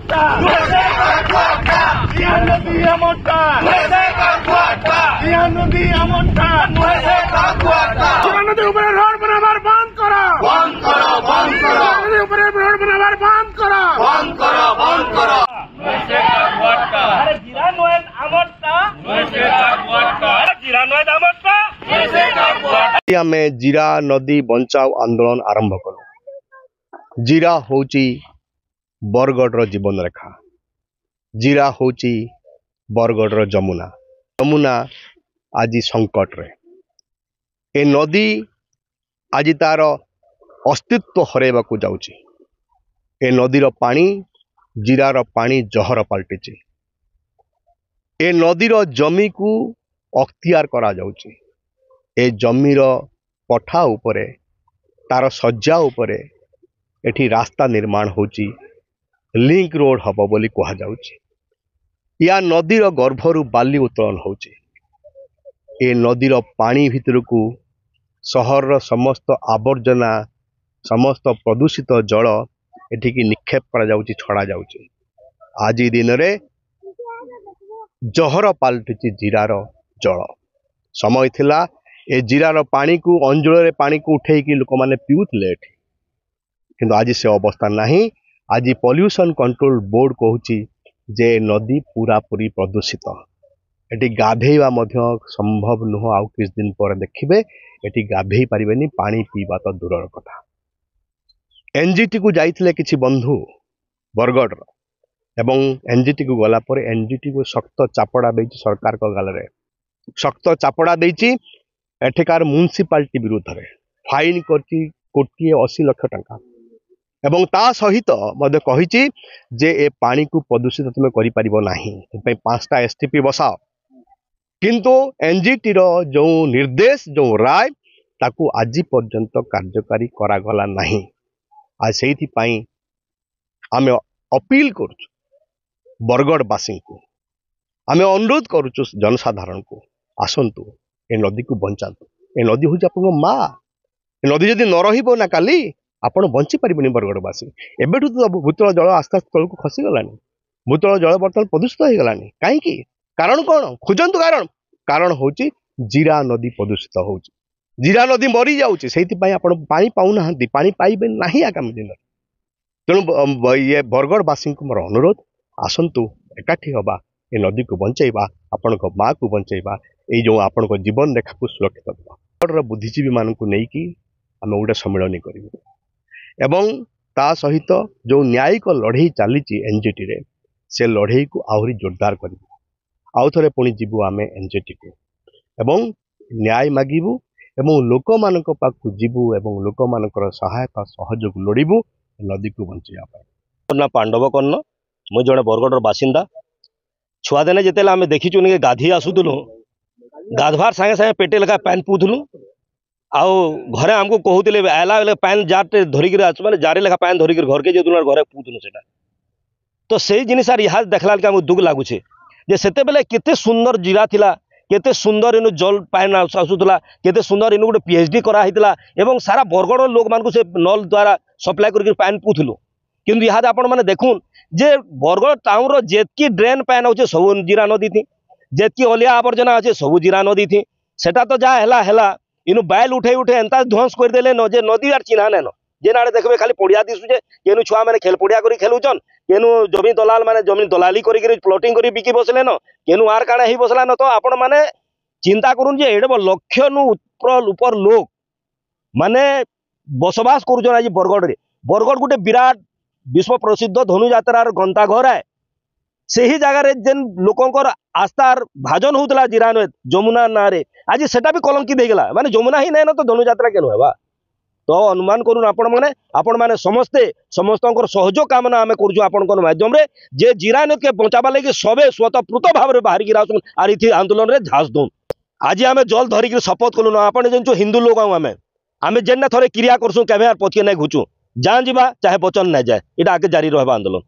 amorta. Jihanudi amorta. Jihanudi amorta. Jihanudi upore road banabar band karo. Jihanudi upore road banabar band karo. अरे जिरानोएद amorta. जिरानोएद amorta. आमे जीरा नदी बंचाओ आंदोलन आरंभ कलु। जीरा होची बरगढ़ जीवन रेखा। जीरा होची बरगढ़ जमुना। जमुना आज संकट रे। ए नदी आज तार अस्तित्व हरेबा को जाउची। ए नदीर पानी जीरार पानी जहर पलटिची। ए नदीर जमी को अख्तियार करा जाउची। ए जमीर पठा उपरे तार सज्जा उपरे एठी रास्ता निर्माण होची। लिंक रोड हब बोली कहा जाउची। या नदीर गर्भरु बाली उत्तोलन होची। ए नदीर पानी भितर को सहर समस्त आवर्जना समस्त प्रदूषित जल एठी की निक्षेप करा जाउची, छड़ा जाउची। आज दिन रे जहर पाल्टिची जीरार जल। समय थिला ए जीरार पानी को अंजल रे पानी को उठे कि लोक माने पिउतले एठी, किंतु आज से अवस्था नहीं। आज पॉल्यूशन कंट्रोल बोर्ड कहूची जे नदी पूरा पूरी प्रदूषित। एटी गाधेवा मध्य संभव नुह। आउ किस दिन पर देखिबे एटी गाधेई पारिबेनी, पानी पीवा तो दूरर कथा। एनजीटी को जाइथिले किछि बंधु बरगढ़ एवं एनजीटी को गला पर एनजीटी को शक्त चापड़ा देछि। सरकार को गलरे शक्त चापड़ा देछि। एठिकार म्युनिसिपालिटी विरुद्ध रे फाइन करछि 1,80,00,000 टंका एवं ता सहित मध्य कहिछि जे ए पानी को प्रदूषित तुमे करि परिबो नाही, 5टा एसटीपी बसाओ। किंतु एनजीटी रो जो निर्देश जो राय ताकू आज पर्यंत कार्यकारी करा गला नाही। आज सेहिथि पई आमे अपील करूछु बरगढ़वासी को, आमे अनुरोध करूछु जनसाधारण को, आसंतु ए नदी को बंचातु। ए नदी हूँ आप माँ। ए नदी जदि न रहिबो ना काली आपण बंची पारिबेनी बरगढ़वासी। एबेठु तो भूतल जल आस्ते आस्ते तलक खसी गलानी। भूतल जल बर्तमान प्रदूषित हो गलानी। काईकि कारण कौन खोजंतु? कारण होची जीरा नदी प्रदूषित होची। जीरा नदी मरी जाउची। सेहिथि पई आपण पानी पाउ नाहंती, पानी पाइबे नाही आगामी दिन। तेणु ये बरगढ़वासी को मोर अनुरोध, आसंतु एकाठी हबा, ए नदी को बंचाइबा, आपण माँ को बंचाइबा, ये जो आपण जीवन रेखा को सुरक्षित करवा। बुद्धिजीवी मान को लेकिन आम गोटे सम्मेलन करूँ एवं ता सहित जो न्यायिक लड़े चली एनजीटी रे से लड़े को आहरी जोरदार कर आउ थे पुणी जीवु आम एनजीटी को एवं न्याय मागिबू एवं लोक मान पाखु जीवु एवं लोक मानकर सहायता सहयोग लोड़ू नदी को बचाइबा। ना पांडव कर्ण मुझे जड़े बरगढ़ बासिंदा। छुआ दिने जिते आम देखीचु कि गाधी आसुलु, गाधवार सागे सागे पेटे लेखा पैन पुथलु। आउ घरे आमको कहते आला बेले पैन जार धरिक मैंने जारे लेखा पैन धरिक घर के जो घरे पुथलु से तो से जिनिस यहाँ देखला आमको दुख लगुचे जे सेते बेले केते सुंदर जीरा थिला, केते सुंदर इनु जल पैन आसुला, केते सुंदर इनु गोटे पीएचडी कराइला एवं सारा बरगढ़ लोक मान से नल द्वारा सप्लाई करके पैन पुथलु। किंतु यहाँ आपण मैंने देखुन जे बरगढ़ टाउन जेतकी ड्रेन पैन हो सब जीरा नदी थी, जेतकी अलिया आवर्जना अच्छे सब जीरा नदी थी। सेटा तो जहाँ है इनु बैल उठे उठे एंता ध्वंस करदे न जे नदी आर चिन्हा नेन। जे नाड़े देखबे खाली पड़िया दिशुचे केनु छुआ मैंने खेल पड़िया करी खेलुचन, केनु जमीन दलाल माने जमीन दलाली करी प्लॉटिंग करी बिकी बसले न, केनु आर काना ही बसला न। तो आपण माने चिंता करूँ जे एडे लक्ष नु ऊपर लोक माने बसवास करूचन आज बरगढ़ रे। बरगढ़ गोटे विराट विश्व प्रसिद्ध धनुजात्रार गंता घर है। से ही जगार जेन लोकंकर आस्थार भाजन होता जीरानोद जमुना ना रे आज सेटा भी कलंकित हो गला। माने जमुना ही नहीं न तो धनुजात्रा केन हेबा। तो अनुमान करूँ आपण माने समस्ते समस्त सहयोग कामना आम करूँ आपण माध्यम रे जे जीरानोद के बचावा लगे सबे स्वतःपूत भाव में बाहर आसन आर इथि आंदोलन रे झाँस दौन। आज आम जल धरिक शपथ कलु न आप जो हिंदू लोक आम जेना थोड़े क्रिया करसुँ केवे पछे नहीं घुचु जान जीवा चाहे बचन नहीं जाए। ये आगे जारी रहा आंदोलन।